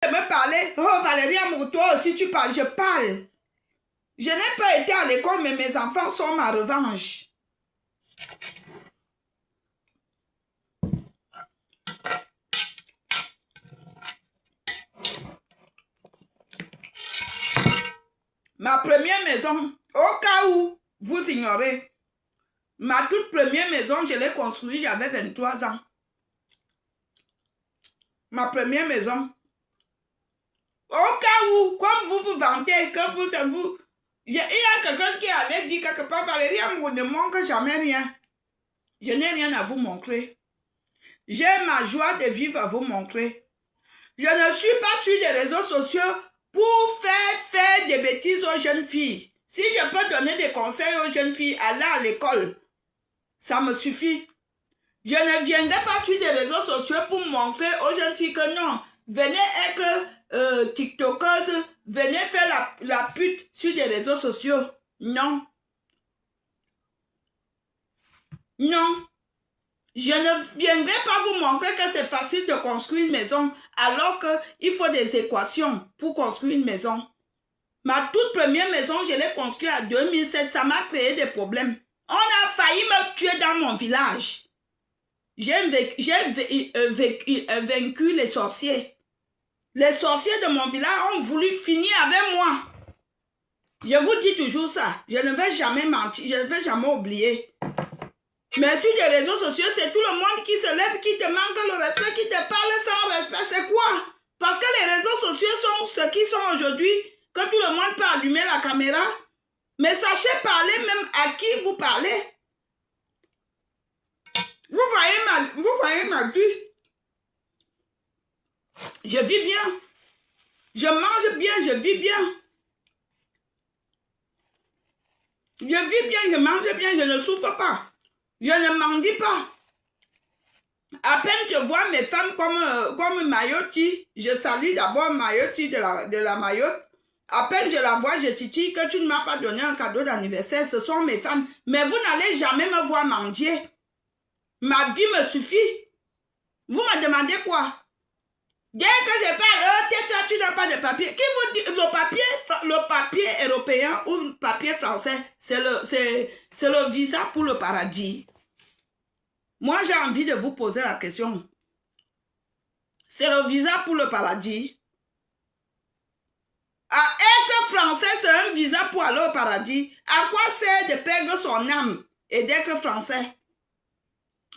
me parler. Oh, Valérie Amour, toi aussi tu parles. Je parle. Je n'ai pas été à l'école, mais mes enfants sont ma revanche. Ma première maison, au cas où vous ignorez, ma toute première maison, je l'ai construite, j'avais 23 ans. Ma première maison. Au cas où, comme vous vous vantez, que vous... Il y a quelqu'un qui allait dire quelque part, Valérie, on ne manque jamais rien. Je n'ai rien à vous montrer. J'ai ma joie de vivre à vous montrer. Je ne suis pas sur les réseaux sociaux pour faire des bêtises aux jeunes filles. Si je peux donner des conseils aux jeunes filles, aller à l'école, ça me suffit. Je ne viendrai pas sur les réseaux sociaux pour montrer aux jeunes filles que non, venez être tiktokeuse, venez faire la pute sur les réseaux sociaux. Non. Non. Je ne viendrai pas vous montrer que c'est facile de construire une maison alors qu'il faut des équations pour construire une maison. Ma toute première maison, je l'ai construite en 2007, ça m'a créé des problèmes. On a failli me tuer dans mon village. J'ai vaincu les sorciers. Les sorciers de mon village ont voulu finir avec moi. Je vous dis toujours ça. Je ne vais jamais mentir, je ne vais jamais oublier. Mais sur les réseaux sociaux, c'est tout le monde qui se lève, qui te manque le respect, qui te parle sans respect. C'est quoi? Parce que les réseaux sociaux sont ce qu'ils sont aujourd'hui, que tout le monde peut allumer la caméra. Mais sachez parler même à qui vous parlez. Vous voyez ma vie. Je vis bien. Je mange bien, je vis bien. Je vis bien, je mange bien, je ne souffre pas. Je ne mendie pas. À peine je vois mes femmes comme Mayoti, je salue d'abord Mayoti de la Mayotte. À peine je la vois, je titille que tu ne m'as pas donné un cadeau d'anniversaire. Ce sont mes fans. Mais vous n'allez jamais me voir mendier. Ma vie me suffit. Vous me demandez quoi? Dès que je parle, tais-toi, tu n'as pas de papier. Qui vous dit le papier européen ou le papier français, c'est le visa pour le paradis. Moi, j'ai envie de vous poser la question. C'est le visa pour le paradis. Être français, c'est un visa pour aller au paradis. À quoi sert de perdre son âme et d'être français?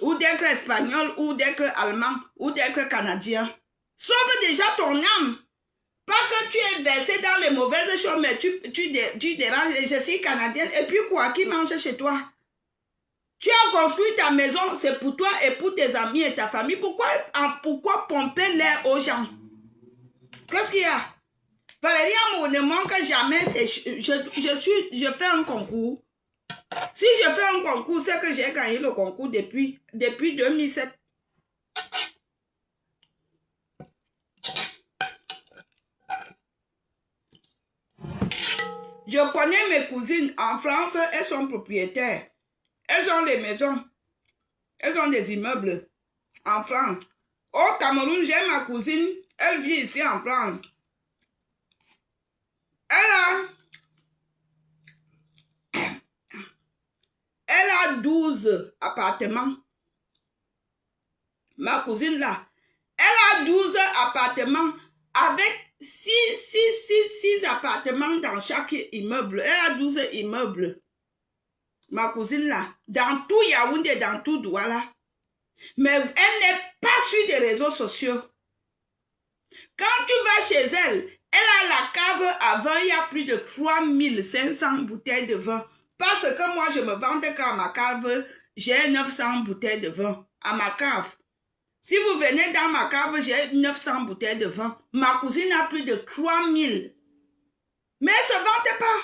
Ou d'être espagnol, ou d'être allemand, ou d'être canadien? Sauve déjà ton âme. Pas que tu es versé dans les mauvaises choses, mais tu déranges. Je suis canadienne. Et puis quoi? Qui mange chez toi? Tu as construit ta maison, c'est pour toi et pour tes amis et ta famille. Pourquoi pomper l'air aux gens? Qu'est-ce qu'il y a? Valérie Amour ne manque jamais. Je fais un concours. Si je fais un concours, c'est que j'ai gagné le concours depuis 2007. Je connais mes cousines en France, elles sont propriétaires. Elles ont des maisons. Elles ont des immeubles en France. Au Cameroun, j'ai ma cousine, elle vit ici en France. Elle a 12 appartements. Ma cousine là, elle a 12 appartements avec 6 appartements dans chaque immeuble. Elle a 12 immeubles. Ma cousine là, dans tout Yaoundé, dans tout Douala. Mais elle n'est pas sur des réseaux sociaux. Quand tu vas chez elle, elle a la cave à vin, il y a plus de 3500 bouteilles de vin. Parce que moi, je me vante qu'à ma cave, j'ai 900 bouteilles de vin à ma cave. Si vous venez dans ma cave, j'ai 900 bouteilles de vin. Ma cousine a plus de 3000. Mais elle ne se vante pas.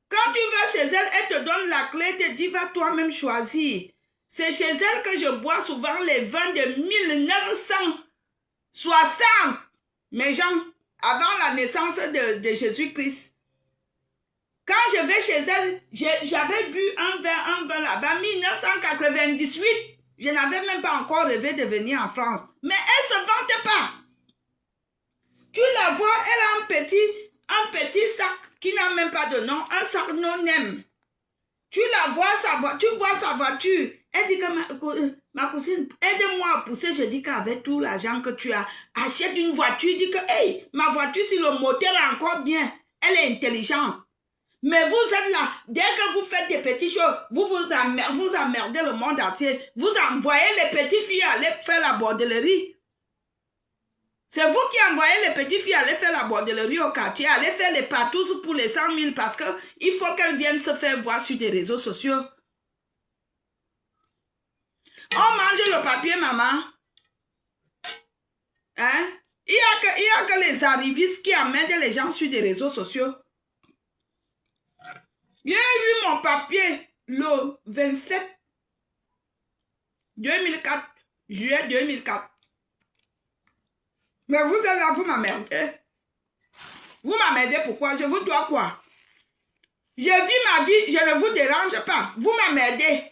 Quand tu vas chez elle, elle te donne la clé, te dit, va toi-même choisir. C'est chez elle que je bois souvent les vins de 1960. Mes gens, avant la naissance de Jésus-Christ. Quand je vais chez elle, j'avais bu un vin là-bas, 1998. Je n'avais même pas encore rêvé de venir en France. Mais elle ne se vante pas. Tu la vois, elle a un petit sac qui n'a même pas de nom, un sac non-name. Tu la vois, tu vois sa voiture. Elle dit que ma cousine, aide-moi à pousser. Je dis qu'avec tout l'argent que tu as, achète une voiture. Dis que, hey, ma voiture, si le moteur est encore bien, elle est intelligente. Mais vous êtes là, dès que vous faites des petites choses, vous emmerdez le monde entier. Vous envoyez les petites filles aller faire la bordellerie. C'est vous qui envoyez les petites filles aller faire la bordellerie au quartier, aller faire les patous pour les 100 000 parce qu'il faut qu'elles viennent se faire voir sur des réseaux sociaux. On mange le papier, maman. Hein? Il y a que les arrivistes qui amènent les gens sur des réseaux sociaux. J'ai eu mon papier le 27 2004, juillet 2004. Mais vous êtes là, vous m'emmerdez. Vous m'emmerdez pourquoi? Je vous dois quoi? Je vis ma vie, je ne vous dérange pas. Vous m'emmerdez.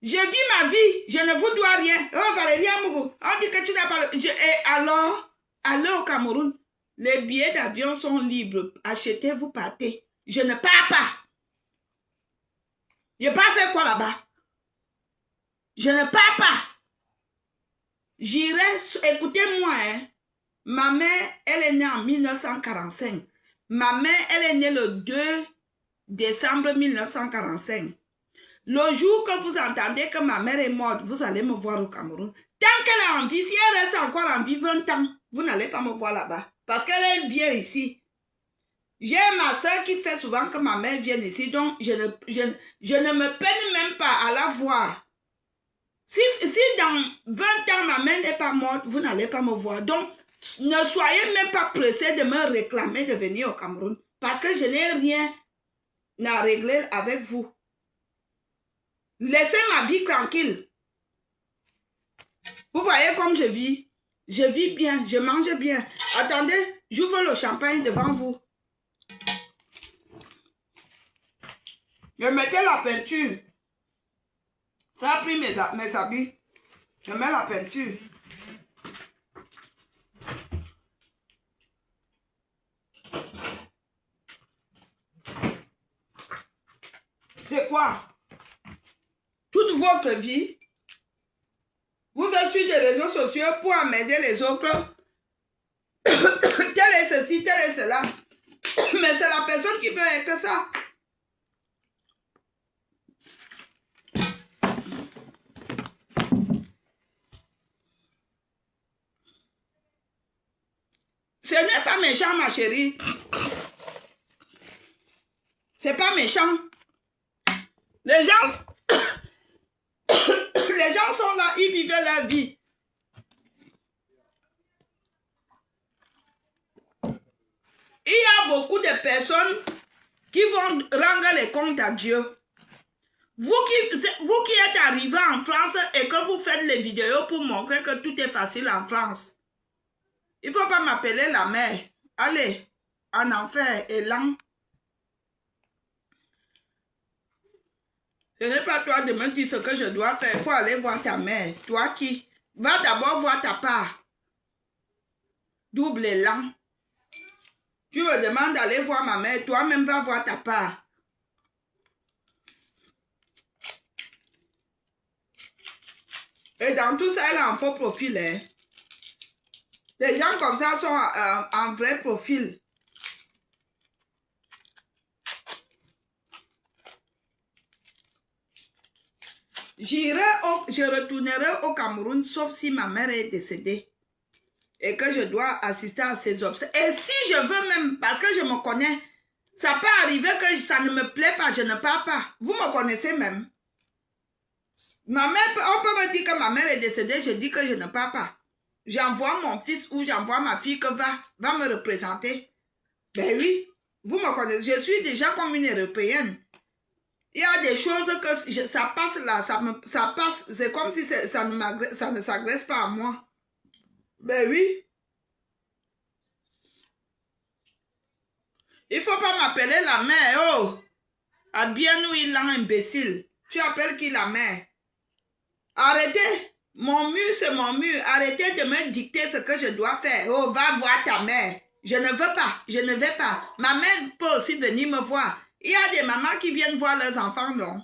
Je vis ma vie, je ne vous dois rien. Oh Valérie Amourou, on dit que tu n'as pas... Et alors, allez au Cameroun. Les billets d'avion sont libres. Achetez, vous partez. Je ne pars pas. Je n'ai pas fait quoi là-bas? Je ne pars pas. J'irai, écoutez-moi, hein. Ma mère, elle est née en 1945. Ma mère, elle est née le 2 décembre 1945. Le jour que vous entendez que ma mère est morte, vous allez me voir au Cameroun. Tant qu'elle est en vie, si elle reste encore en vie 20 ans, vous n'allez pas me voir là-bas. Parce qu'elle vient ici. J'ai ma soeur qui fait souvent que ma mère vienne ici, donc je ne me peine même pas à la voir. Si dans 20 ans, ma mère n'est pas morte, vous n'allez pas me voir. Donc, ne soyez même pas pressés de me réclamer de venir au Cameroun. Parce que je n'ai rien à régler avec vous. Laissez ma vie tranquille. Vous voyez comme je vis. Je vis bien, je mange bien. Attendez, j'ouvre le champagne devant vous. Je mettais la peinture. Ça a pris mes habits. Je mets la peinture. C'est quoi? Toute votre vie, vous êtes sur des réseaux sociaux pour emmerder les autres. Tel est ceci, tel est cela. Mais c'est la personne qui veut être ça. Ce n'est pas méchant, ma chérie. C'est pas méchant. Les gens sont là, ils vivaient leur vie. Il y a beaucoup de personnes qui vont rendre les comptes à Dieu. Vous qui êtes arrivés en France et que vous faites les vidéos pour montrer que tout est facile en France. Il ne faut pas m'appeler la mère. Allez, en enfer et lent. Ce n'est pas toi de me dire ce que je dois faire. Il faut aller voir ta mère. Toi qui? Va d'abord voir ta part. Double et lent. Tu me demandes d'aller voir ma mère. Toi-même va voir ta part. Et dans tout ça, elle a un faux profil. Hein? Les gens comme ça sont en vrai profil. Je retournerai au Cameroun sauf si ma mère est décédée et que je dois assister à ses obsèques. Et si je veux même, parce que je me connais, ça peut arriver que ça ne me plaît pas, je ne pars pas. Vous me connaissez même. Ma mère, on peut me dire que ma mère est décédée, je dis que je ne pars pas. J'envoie mon fils ou j'envoie ma fille que va me représenter. Ben oui, vous me connaissez, je suis déjà comme une Européenne. Il y a des choses que ça passe là, ça passe, c'est comme si ça ne s'agresse pas à moi. Ben oui. Il ne faut pas m'appeler la mère, oh. Bien nous, il est imbécile. Tu appelles qui la mère? Arrêtez. Mon mur, c'est mon mur. Arrêtez de me dicter ce que je dois faire. Oh, va voir ta mère. Je ne veux pas. Je ne vais pas. Ma mère peut aussi venir me voir. Il y a des mamans qui viennent voir leurs enfants, non?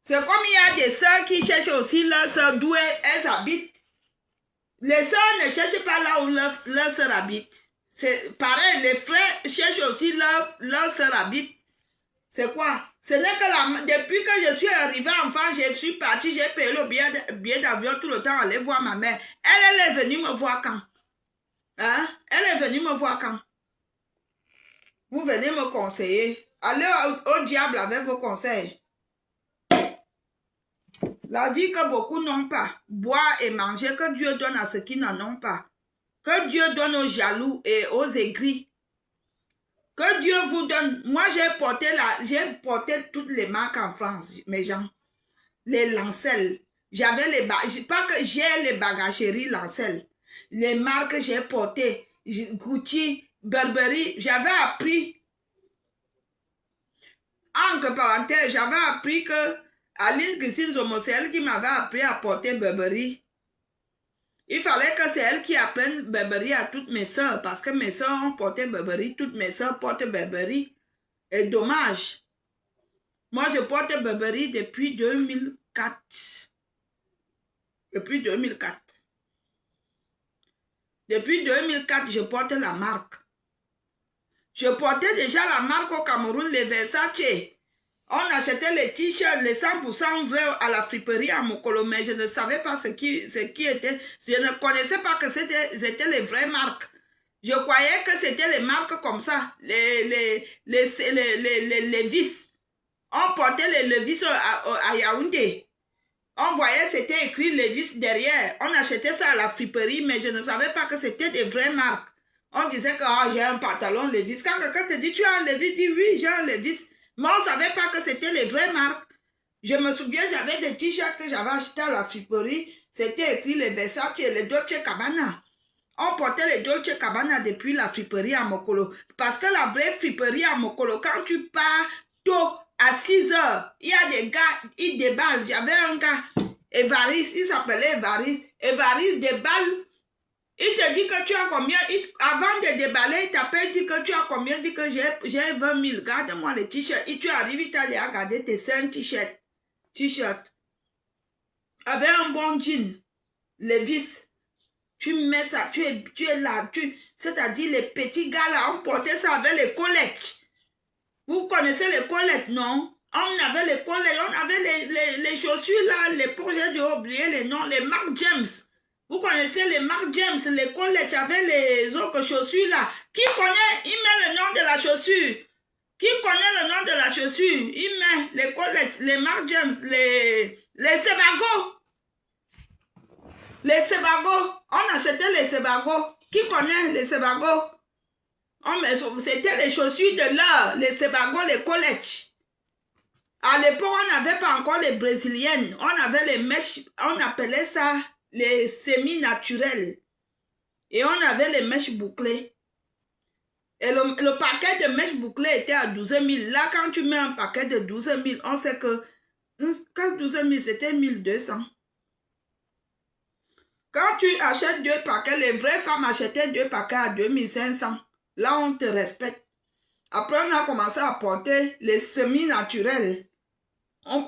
C'est comme il y a des sœurs qui cherchent aussi leurs sœurs d'où elles habitent. Les sœurs ne cherchent pas là où leurs sœurs habitent. C'est pareil, les frères cherchent aussi leurs sœurs habitent. C'est quoi? Ce n'est que depuis que je suis arrivée enfant, je suis partie, j'ai payé le billet d'avion tout le temps, aller voir ma mère. Elle est venue me voir quand? Hein? Elle est venue me voir quand? Vous venez me conseiller. Allez au diable avec vos conseils. La vie que beaucoup n'ont pas, boire et manger, que Dieu donne à ceux qui n'en ont pas. Que Dieu donne aux jaloux et aux aigris. Que Dieu vous donne. Moi, j'ai porté toutes les marques en France, mes gens. Les Lancel. J'avais pas que j'ai les bagageries Lancel. Les marques que j'ai portées, Gucci, Burberry, j'avais appris, entre parenthèses, j'avais appris que Aline Christine Zomo, c'est elle qui m'avait appris à porter Burberry. Il fallait que c'est elle qui apprenne Burberry à toutes mes soeurs, parce que mes soeurs ont porté Burberry, toutes mes soeurs portent Burberry. Et dommage. Moi, je porte Burberry depuis 2004. Depuis 2004. Depuis 2004, je porte la marque. Je portais déjà la marque au Cameroun, les Versace. On achetait les t-shirts, les 100% vrais à la friperie à Mokolo, mais je ne savais pas ce qui était. Je ne connaissais pas que c'était les vraies marques. Je croyais que c'était les marques comme ça, les Levi's. On portait les Levi's à Yaoundé. On voyait c'était écrit Levi's derrière. On achetait ça à la friperie, mais je ne savais pas que c'était des vraies marques. On disait que j'ai un pantalon Levi's. Quand quelqu'un te dit tu as un Levi's, dis oui, j'ai un Levi's. Mais on ne savait pas que c'était les vraies marques. Je me souviens, j'avais des t-shirts que j'avais achetés à la friperie. C'était écrit les Versace et les Dolce Gabbana. On portait les Dolce Gabbana depuis la friperie à Mokolo. Parce que la vraie friperie à Mokolo, quand tu pars tôt, à 6 heures, il y a des gars, ils déballent. J'avais un gars, Évariste, il s'appelait Évariste. Évariste déballe. Il te dit que tu as combien, avant de déballer, il t'appelle, dit que tu as combien, il dit que j'ai 20 000, garde-moi les t-shirts. Et tu arrives, il t'a dit à garder tes 5 t-shirts. Avec un bon jean, Levi's, tu mets ça, tu es là, c'est-à-dire les petits gars là, on portait ça avec les collettes. Vous connaissez les collettes, non? On avait les collettes, on avait les chaussures là, les projets, j'ai oublié les noms, les Marc James. Vous connaissez les Marc James, les collettes avec les autres chaussures là. Qui connaît, il met le nom de la chaussure. Qui connaît le nom de la chaussure? Il met les collettes, les Marc James, les Sebago. Les Sebago. On achetait les Sebago. Qui connaît les Sebago? C'était les chaussures de l'heure, les Sebago, les collettes. À l'époque, on n'avait pas encore les brésiliennes. On avait les mèches, on appelait ça les semi-naturels. Et on avait les mèches bouclées. Et le paquet de mèches bouclées était à 12 000. Là, quand tu mets un paquet de 12 000, on sait que 12 000, c'était 1200. Quand tu achètes 2 paquets, les vraies femmes achetaient 2 paquets à 2500. Là, on te respecte. Après, on a commencé à porter les semi-naturels.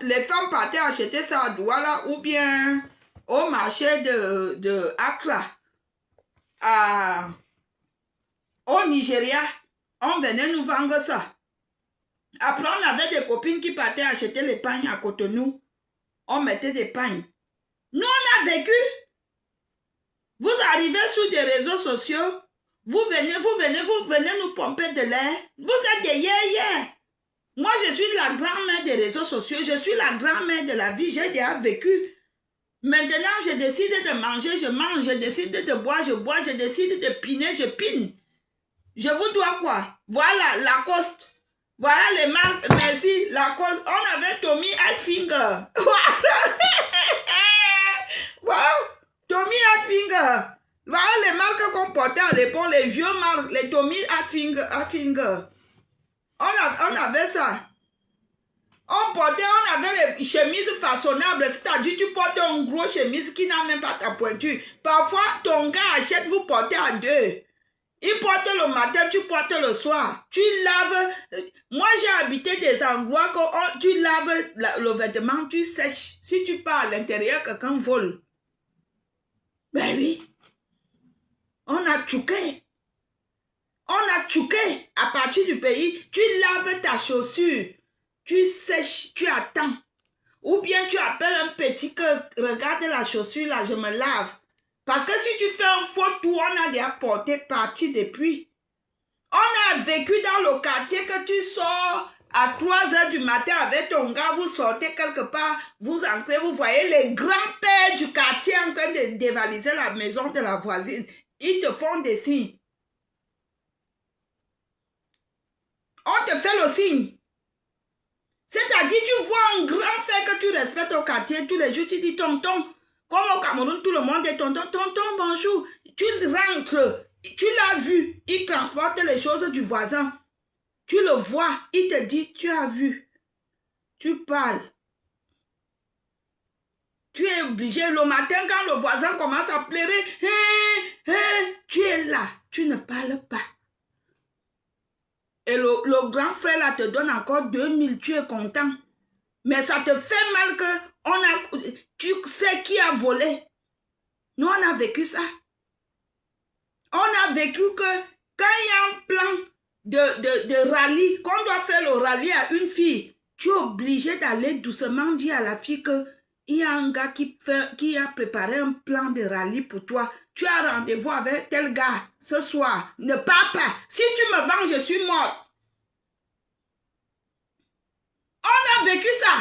Les femmes partaient acheter ça à Douala ou bien au marché de Accra. Au Nigeria, on venait nous vendre ça. Après, on avait des copines qui partaient acheter les pagnes à Cotonou. On mettait des pagnes. Nous, on a vécu. Vous arrivez sur des réseaux sociaux. Vous venez nous pomper de l'air. Vous êtes des yéyés. Moi, je suis la grand-mère des réseaux sociaux. Je suis la grand-mère de la vie. J'ai déjà vécu. Maintenant, je décide de manger, je mange. Je décide de boire, je bois. Je décide de piner, je pine. Je vous dois quoi? Voilà, Lacoste. Voilà les marques. Merci, Lacoste. On avait Tommy Hilfiger. Voilà, Tommy Hilfiger. Voilà les marques qu'on portait à l'époque, les vieux marques, les Tommy Hilfiger. On avait ça. On avait les chemises façonnables, c'est-à-dire tu portes un gros chemise qui n'a même pas ta pointure. Parfois, ton gars achète, vous portez à deux. Il porte le matin, tu portes le soir. Tu laves. Moi, j'ai habité des endroits où tu laves le vêtement, tu sèches. Si tu pars à l'intérieur, quelqu'un vole. Ben oui. On a tchouqué. On a tchouqué à partir du pays. Tu laves ta chaussure. Tu sèches, tu attends. Ou bien tu appelles un petit que regarde la chaussure là, je me lave. Parce que si tu fais un faux tour, on a déjà porté parti depuis. On a vécu dans le quartier que tu sors à 3 heures du matin avec ton gars, vous sortez quelque part, vous entrez, vous voyez les grands-pères du quartier en train de dévaliser la maison de la voisine. Ils te font des signes. On te fait le signe. C'est-à-dire, tu vois un grand frère que tu respectes au quartier, tous les jours, tu dis tonton. Comme au Cameroun, tout le monde est tonton, tonton, bonjour. Tu rentres, tu l'as vu, il transporte les choses du voisin. Tu le vois, il te dit, tu as vu. Tu parles. Tu es obligé, le matin, quand le voisin commence à pleurer, tu es là, tu ne parles pas. Et le grand frère là te donne encore 2000, tu es content. Mais ça te fait mal que tu sais qui a volé. Nous, on a vécu ça. On a vécu que quand il y a un plan de rallye, qu'on doit faire le rallye à une fille, tu es obligé d'aller doucement dire à la fille que il y a un gars qui a préparé un plan de rallye pour toi. Tu as rendez-vous avec tel gars ce soir. Ne pars pas. Si tu me vends, je suis morte. On a vécu ça.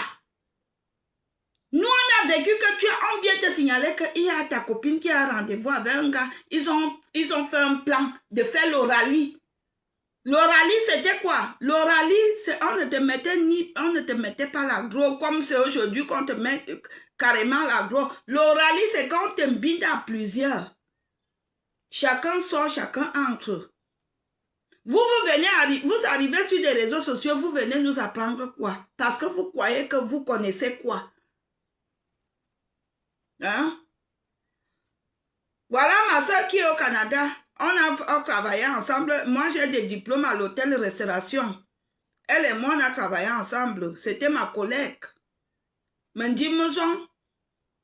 Nous, on a vécu que on vient te signaler qu'il y a ta copine qui a rendez-vous avec un gars. Ils ont fait un plan de faire le rallye. Le rallye, c'était quoi? Le rallye, on ne te mettait pas l'agro comme c'est aujourd'hui qu'on te met carrément l'agro. Le rallye, c'est quand on t'embine à plusieurs. Chacun sort, chacun entre. Vous arrivez sur des réseaux sociaux, vous venez nous apprendre quoi? Parce que vous croyez que vous connaissez quoi? Hein? Voilà ma soeur qui est au Canada. On a travaillé ensemble. Moi, j'ai des diplômes à l'hôtel-restauration. Elle et moi, on a travaillé ensemble. C'était ma collègue. Mendi Maison,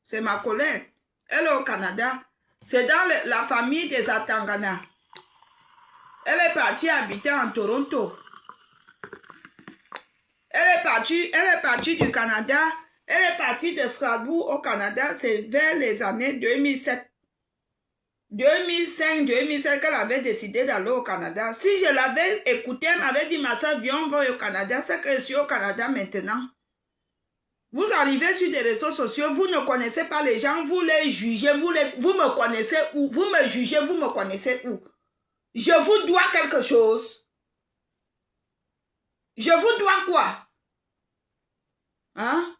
c'est ma collègue. Elle est au Canada. C'est dans la famille des Atangana. Elle est partie habiter en Toronto. Elle est partie du Canada. Elle est partie de Strasbourg au Canada. C'est vers les années 2007. 2005, 2007 qu'elle avait décidé d'aller au Canada. Si je l'avais écoutée, elle m'avait dit, ma soeur, viens, on va au Canada. C'est que je suis au Canada maintenant. Vous arrivez sur des réseaux sociaux, vous ne connaissez pas les gens, vous les jugez, vous me connaissez où? Vous me jugez, vous me connaissez où? Je vous dois quelque chose. Je vous dois quoi? Hein?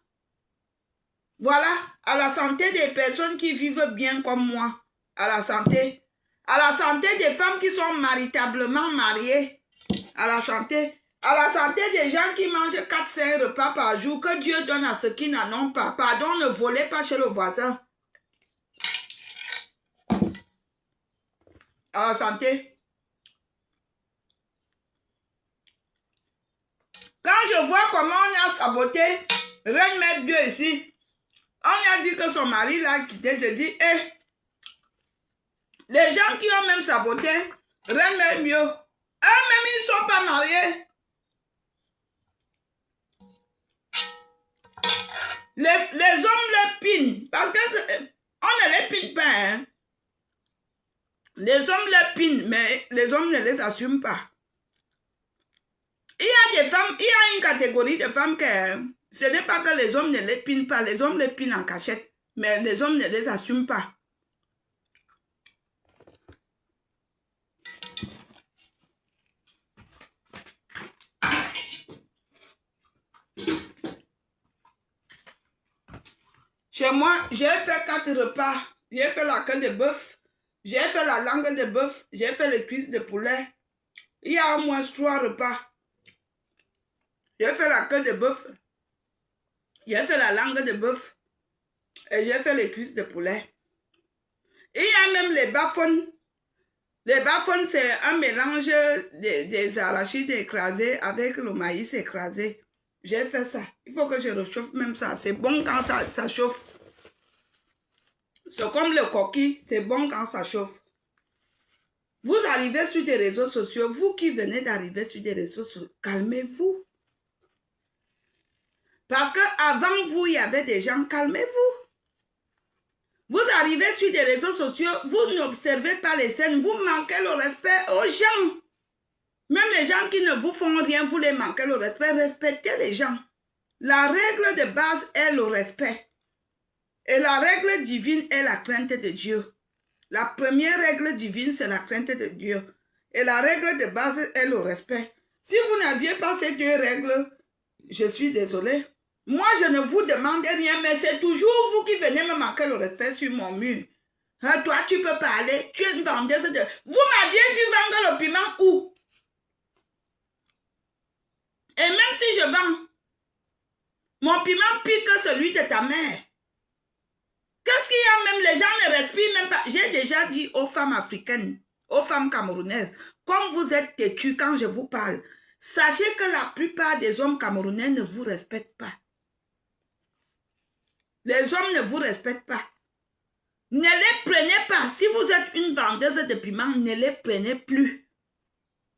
Voilà, à la santé des personnes qui vivent bien comme moi. À la santé. À la santé des femmes qui sont maritablement mariées. À la santé. À la santé des gens qui mangent 4-5 repas par jour. Que Dieu donne à ceux qui n'en ont pas. Pardon, ne volez pas chez le voisin. À la santé. Quand je vois comment on a saboté Reine Mère Dieu ici, on a dit que son mari l'a quitté. Je dis, les gens qui ont même saboté Reine Mère Dieu, eux-mêmes, ils ne sont pas mariés. Les hommes les pinent. Parce qu'on ne les pine pas. Hein. Les hommes les pinent, mais les hommes ne les assument pas. Il y a des femmes, il y a une catégorie de femmes que ce n'est pas que les hommes ne les pinent pas. Les hommes les pinent en cachette. Mais les hommes ne les assument pas. Chez moi, j'ai fait 4 repas. J'ai fait la queue de bœuf. J'ai fait la langue de bœuf. J'ai fait les cuisses de poulet. Il y a au moins 3 repas. J'ai fait la queue de bœuf. J'ai fait la langue de bœuf. Et j'ai fait les cuisses de poulet. Il y a même les bafons. Les bafons, c'est un mélange des arachides écrasés avec le maïs écrasé. J'ai fait ça. Il faut que je réchauffe même ça. C'est bon quand ça chauffe. C'est comme le coquille. C'est bon quand ça chauffe. Vous arrivez sur des réseaux sociaux. Vous qui venez d'arriver sur des réseaux sociaux, calmez-vous. Parce qu'avant vous, il y avait des gens, calmez-vous. Vous arrivez sur des réseaux sociaux, vous n'observez pas les scènes, vous manquez le respect aux gens. Même les gens qui ne vous font rien, vous les manquez le respect. Respectez les gens. La règle de base est le respect. Et la règle divine est la crainte de Dieu. La première règle divine, c'est la crainte de Dieu. Et la règle de base est le respect. Si vous n'aviez pas ces deux règles, je suis désolée. Moi, je ne vous demande rien, mais c'est toujours vous qui venez me manquer le respect sur mon mur. Hein, toi, tu peux parler. Tu es une vendeuse de... Vous m'aviez vu vendre le piment où? Et même si je vends, mon piment pique celui de ta mère. Qu'est-ce qu'il y a même? Les gens ne respirent même pas. J'ai déjà dit aux femmes africaines, aux femmes camerounaises, comme vous êtes têtus quand je vous parle, sachez que la plupart des hommes camerounais ne vous respectent pas. Les hommes ne vous respectent pas. Ne les prenez pas. Si vous êtes une vendeuse de piment, ne les prenez plus.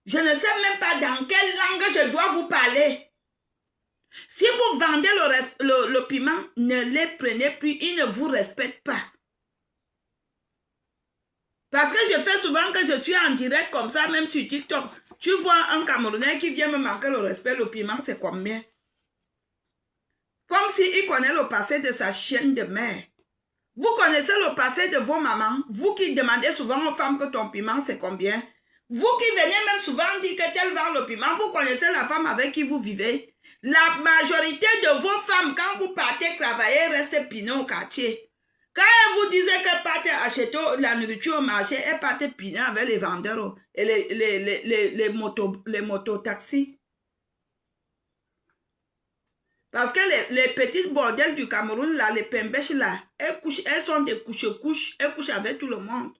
Je ne sais même pas dans quelle langue je dois vous parler. Si vous vendez le piment, ne les prenez plus. Ils ne vous respectent pas. Parce que je fais souvent que je suis en direct comme ça, même sur TikTok. Tu vois un Camerounais qui vient me manquer le respect, le piment, c'est combien? Comme s'il connaît le passé de sa chienne de mère. Vous connaissez le passé de vos mamans. Vous qui demandez souvent aux femmes que ton piment, c'est combien? Vous qui venez même souvent dire que tel vend le piment, vous connaissez la femme avec qui vous vivez. La majorité de vos femmes, quand vous partez travailler, restent piner au quartier. Quand elles vous disent qu'elles partent acheter la nourriture au marché, elles partent piner avec les vendeurs et les mototaxis. Parce que les petites bordels du Cameroun, là, les pembèches, là, elles sont des couches-couches, elles couchent avec tout le monde.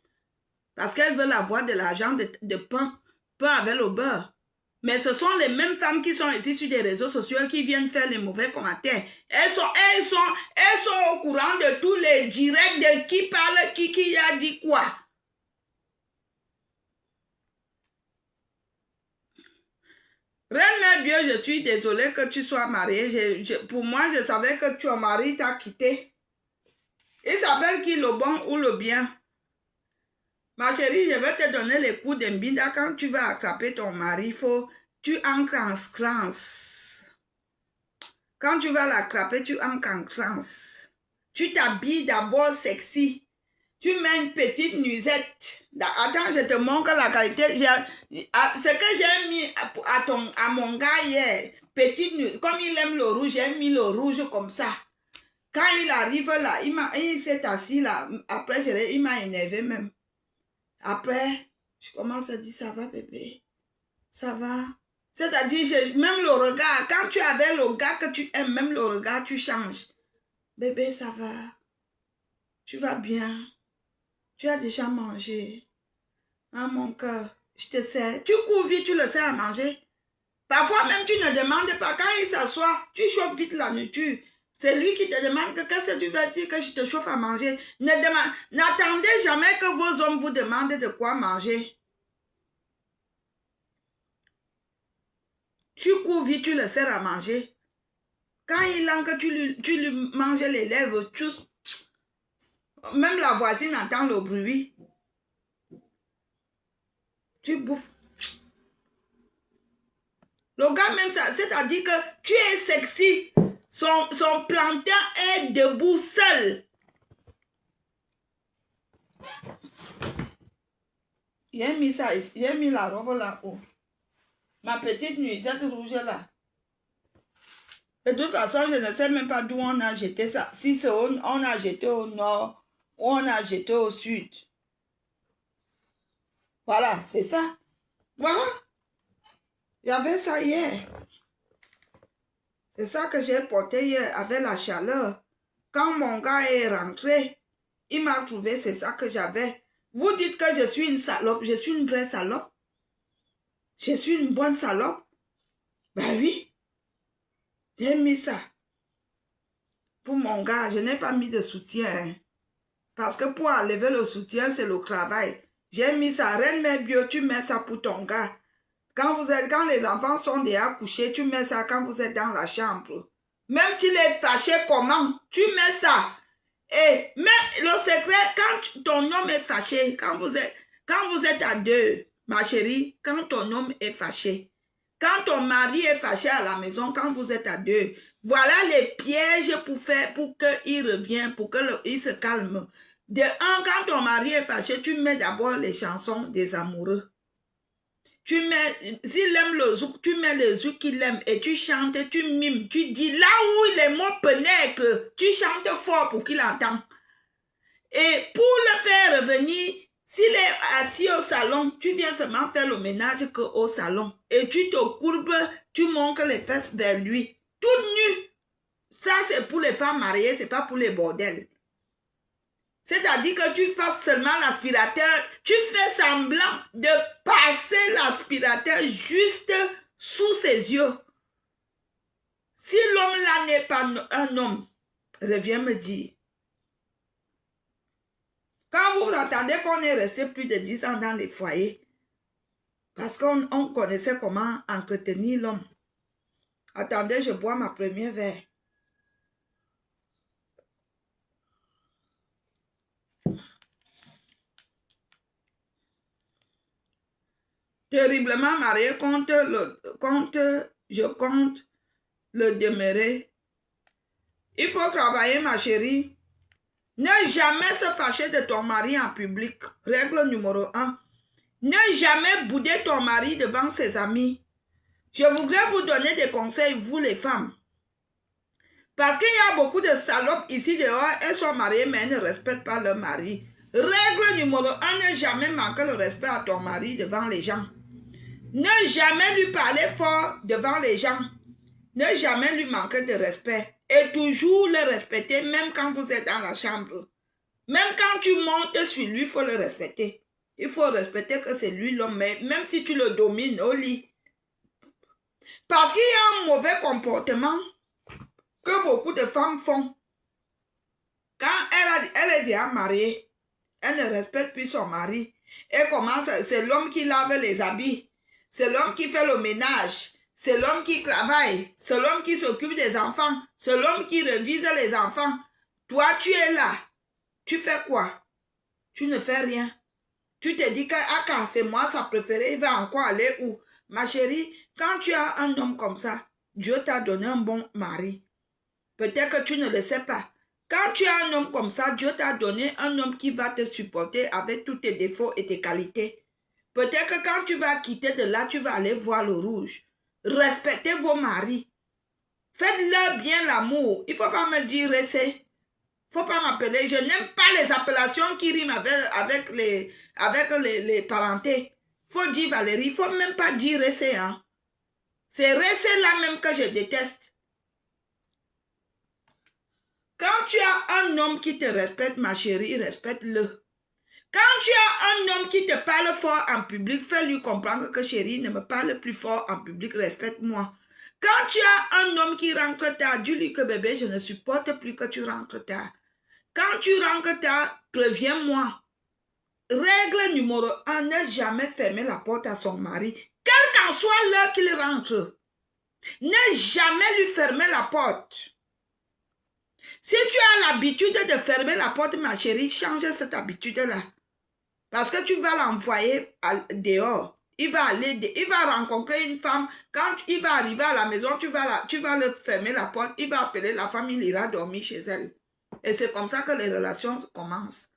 Parce qu'elles veulent avoir de l'argent de pain avec le beurre. Mais ce sont les mêmes femmes qui sont ici sur des réseaux sociaux qui viennent faire les mauvais commentaires. Elles sont au courant de tous les directs de qui parle, qui a dit quoi. Reine Mère Dieu, je suis désolée que tu sois mariée. Pour moi, je savais que ton mari t'a quitté. Il s'appelle qui, le bon ou le bien? Ma chérie, je vais te donner les coups de mbinda. Quand tu vas attraper ton mari, tu ancres en crans. Quand tu vas l'attraper, tu ancres en crans. Tu t'habilles d'abord sexy. Tu mets une petite nuisette. Attends, je te montre la qualité. Ce que j'ai mis à mon gars hier, petite nuisette, comme il aime le rouge, j'ai mis le rouge comme ça. Quand il arrive là, il s'est assis là. Après, il m'a énervé même. Après, je commence à dire, ça va bébé, ça va. C'est-à-dire, même le regard, quand tu avais le gars que tu aimes, même le regard, tu changes. Bébé, ça va. Tu vas bien. Tu as déjà mangé. Ah, mon cœur, je te sers. Tu cours vite, tu le sers à manger. Parfois même, tu ne demandes pas. Quand il s'assoit, tu chauffes vite la nourriture. C'est lui qui te demande qu'est-ce que tu veux dire que je te chauffe à manger. N'attendez jamais que vos hommes vous demandent de quoi manger. Tu cours vite, tu le sers à manger. Quand il langue, tu lui manges les lèvres. Même la voisine entend le bruit. Tu bouffes. Le gars même ça, c'est-à-dire que tu es sexy. Son plantain est debout seul. J'ai mis ça ici. J'ai mis la robe là-haut. Ma petite nuisette rouge là. De toute façon, je ne sais même pas d'où on a jeté ça. Si c'est on a jeté au nord ou on a jeté au sud. Voilà, c'est ça. Voilà. Il y avait ça hier. C'est ça que j'ai porté hier avec la chaleur. Quand mon gars est rentré, il m'a trouvé, c'est ça que j'avais. Vous dites que je suis une salope. Je suis une vraie salope. Je suis une bonne salope. Ben oui. J'ai mis ça. Pour mon gars, je n'ai pas mis de soutien. Hein. Parce que pour enlever le soutien, c'est le travail. J'ai mis ça. Reine mère bio, tu mets ça pour ton gars. Quand les enfants sont déjà couchés, tu mets ça quand vous êtes dans la chambre. Même s'il est fâché comment, tu mets ça. Et même le secret, quand ton homme est fâché, quand vous êtes à deux, ma chérie, quand ton homme est fâché, quand ton mari est fâché à la maison, quand vous êtes à deux, voilà les pièges pour qu'il revienne, pour qu'il se calme. De un, quand ton mari est fâché, tu mets d'abord les chansons des amoureux. S'il aime le zouk, tu mets le zouk qu'il aime et tu chantes, tu mimes, tu dis là où les mots pénètrent, tu chantes fort pour qu'il entende. Et pour le faire revenir, s'il est assis au salon, tu viens seulement faire le ménage qu'au salon. Et tu te courbes, tu montres les fesses vers lui. Tout nu. Ça, c'est pour les femmes mariées, c'est pas pour les bordels. C'est-à-dire que tu passes seulement l'aspirateur, tu fais semblant de passer l'aspirateur juste sous ses yeux. Si l'homme-là n'est pas un homme, reviens me dire. Quand vous entendez qu'on est resté plus de 10 ans dans les foyers, parce qu'on connaissait comment entretenir l'homme. Attendez, je bois ma première verre. Terriblement marié, je compte le demeurer. Il faut travailler, ma chérie. Ne jamais se fâcher de ton mari en public. Règle numéro 1. Ne jamais bouder ton mari devant ses amis. Je voudrais vous donner des conseils, vous les femmes. Parce qu'il y a beaucoup de salopes ici dehors, elles sont mariées mais elles ne respectent pas leur mari. Règle numéro 1, ne jamais manquer le respect à ton mari devant les gens. Ne jamais lui parler fort devant les gens. Ne jamais lui manquer de respect. Et toujours le respecter, même quand vous êtes dans la chambre. Même quand tu montes sur lui, il faut le respecter. Il faut respecter que c'est lui l'homme, même si tu le domines au lit. Parce qu'il y a un mauvais comportement que beaucoup de femmes font. Quand elle est déjà mariée, elle ne respecte plus son mari. Elle commence, c'est l'homme qui lave les habits. C'est l'homme qui fait le ménage. C'est l'homme qui travaille. C'est l'homme qui s'occupe des enfants. C'est l'homme qui révise les enfants. Toi, tu es là. Tu fais quoi? Tu ne fais rien. Tu te dis que ah, c'est moi sa préférée, il va encore aller où? Ma chérie, quand tu as un homme comme ça, Dieu t'a donné un bon mari. Peut-être que tu ne le sais pas. Quand tu as un homme comme ça, Dieu t'a donné un homme qui va te supporter avec tous tes défauts et tes qualités. Peut-être que quand tu vas quitter de là, tu vas aller voir le rouge. Respectez vos maris. Faites-leur bien l'amour. Il ne faut pas me dire rester. Il ne faut pas m'appeler. Je n'aime pas les appellations qui riment avec les parentés. Il faut dire Valérie. Il ne faut même pas dire rester. Hein. C'est rester là même que je déteste. Quand tu as un homme qui te respecte, ma chérie, respecte-le. Quand tu as un homme qui te parle fort en public, fais-lui comprendre que chérie, ne me parle plus fort en public, respecte-moi. Quand tu as un homme qui rentre tard, dis-lui que bébé, je ne supporte plus que tu rentres tard. Quand tu rentres tard, préviens-moi. Règle numéro 1, ne jamais fermer la porte à son mari, quelle qu'en soit l'heure qu'il rentre. Ne jamais lui fermer la porte. Si tu as l'habitude de fermer la porte, ma chérie, change cette habitude-là. Parce que tu vas l'envoyer dehors. Il va rencontrer une femme. Quand il va arriver à la maison, tu vas le fermer la porte. Il va appeler la femme, il ira dormir chez elle. Et c'est comme ça que les relations commencent.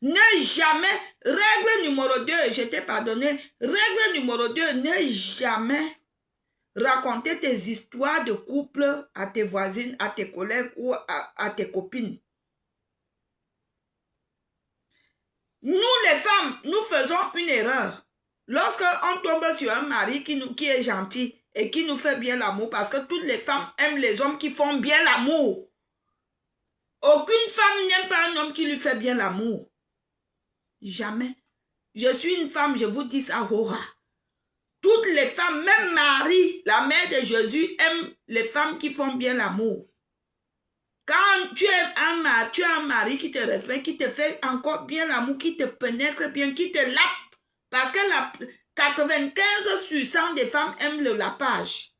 Ne jamais, règle numéro 2, je t'ai pardonné. Règle numéro 2, ne jamais raconter tes histoires de couple à tes voisines, à tes collègues ou à tes copines. Nous, les femmes, nous faisons une erreur. Lorsqu'on tombe sur un mari qui est gentil, et qui nous fait bien l'amour, parce que toutes les femmes aiment les hommes qui font bien l'amour. Aucune femme n'aime pas un homme qui lui fait bien l'amour. Jamais. Je suis une femme, je vous dis ça, Hora. Toutes les femmes, même Marie, la mère de Jésus, aime les femmes qui font bien l'amour. Quand tu as un mari qui te respecte, qui te fait encore bien l'amour, qui te pénètre bien, qui te lappe, parce que 95 sur 100 des femmes aiment le lapage.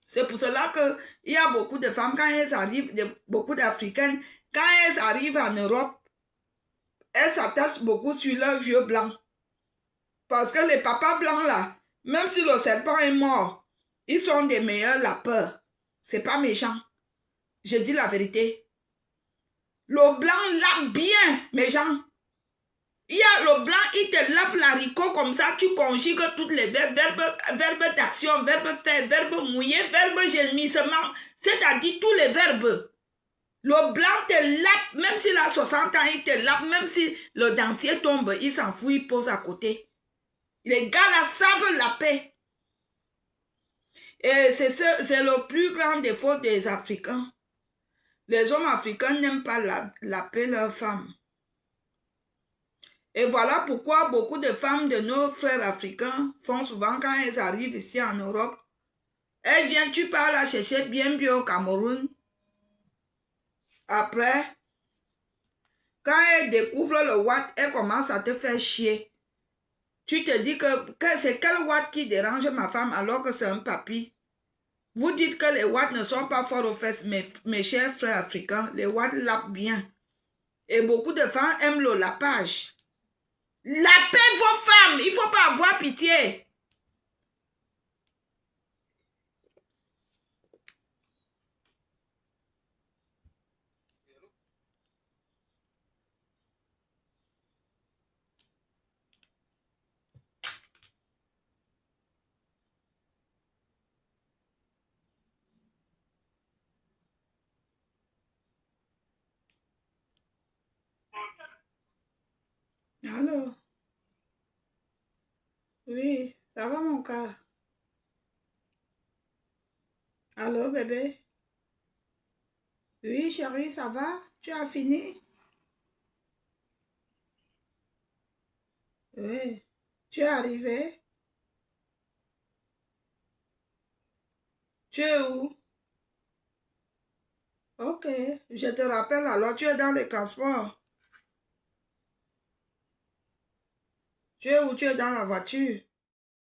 C'est pour cela qu'il y a beaucoup de femmes, quand elles arrivent, beaucoup d'Africaines, quand elles arrivent en Europe, elles s'attachent beaucoup sur leurs vieux blancs. Parce que les papas blancs là, même si le serpent est mort, ils sont des meilleurs lapeurs. C'est pas méchant. Je dis la vérité. Le blanc lappe bien, mes gens. Il y a le blanc, il te lappe l'haricot comme ça, tu conjugues toutes les verbes, verbes d'action, verbes faire, verbes mouiller, verbes gémissement, c'est-à-dire tous les verbes. Le blanc te lappe, même s'il a 60 ans, il te lappe, même si le dentier tombe, il s'en fout, il pose à côté. Les gars là savent lapper. Et c'est le plus grand défaut des Africains. Les hommes africains n'aiment pas lapper leurs femmes. Et voilà pourquoi beaucoup de femmes de nos frères africains font souvent quand elles arrivent ici en Europe. Elles viennent, tu pars la chercher bien au Cameroun. Après, quand elles découvrent le Watt, elles commencent à te faire chier. Tu te dis que c'est quel Watt qui dérange ma femme alors que c'est un papy. Vous dites que les Watts ne sont pas forts aux fesses, mes chers frères africains. Les Watts lapent bien. Et beaucoup de femmes aiment le lapage. Lapez vos femmes, il ne faut pas avoir pitié. Allô? Oui, ça va mon cœur? Allô bébé? Oui chérie, ça va? Tu as fini? Oui. Tu es arrivé? Tu es où? Ok, je te rappelle alors, tu es dans les transports. Tu es où? Tu es dans la voiture?